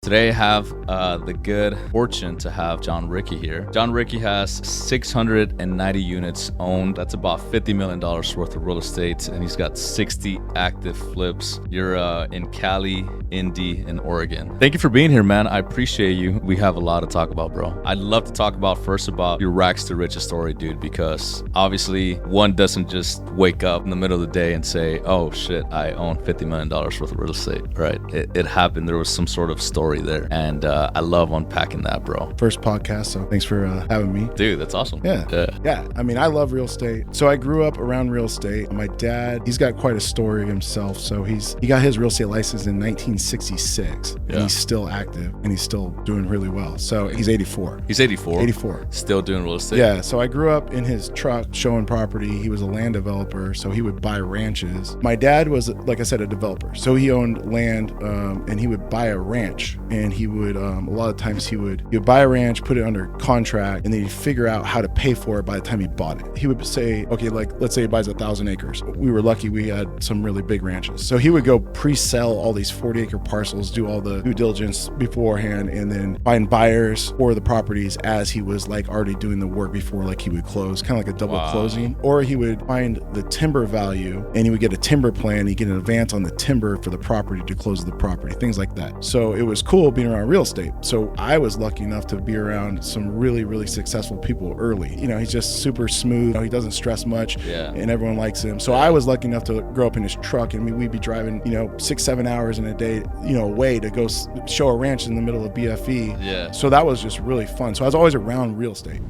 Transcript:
Today I have the good fortune to have Jon Rickey here. Jon Rickey has 690 units owned. That's about $50 million worth of real estate, and he's got 60 active flips. You're in Cali, Indy, and Oregon. Thank you for being here, man. I appreciate you. We have a lot to talk about, bro. I'd love to talk about first about your rags to riches story, dude, because obviously one doesn't just wake up in the middle of the day and say, oh shit, I own $50 million worth of real estate, right? It happened. There was some sort of story there, and I love unpacking that, bro. First podcast, so thanks for having me. Dude, that's awesome. Yeah. I mean, I love real estate. So I grew up around real estate. My dad, he's got quite a story himself. So he got his real estate license in 1966, and he's still active, and he's still doing really well. So he's 84. He's 84? 84. Still doing real estate? Yeah, so I grew up in his truck showing property. He was a land developer, so he would buy ranches. My dad was, like I said, a developer. So he owned land, and he would buy a ranch, and he would, a lot of times he would buy a ranch, put it under contract, and then he'd figure out how to pay for it by the time he bought it. He would say, okay, like let's say he buys 1,000 acres. We were lucky we had some really big ranches. So he would go pre-sell all these 40-acre parcels, do all the due diligence beforehand, and then find buyers for the properties as he was like already doing the work before, like he would close, kind of like a double closing. Or he would find the timber value, and he would get a timber plan. He'd get an advance on the timber for the property to close the property, things like that. So it was cool being around real estate. So I was lucky enough to be around some really, really successful people early. You know, he's just super smooth. He doesn't stress much, and everyone likes him. So I was lucky enough to grow up in his truck, and we'd be driving, 6-7 hours in a day, away to go show a ranch in the middle of BFE. Yeah. So that was just really fun. So I was always around real estate.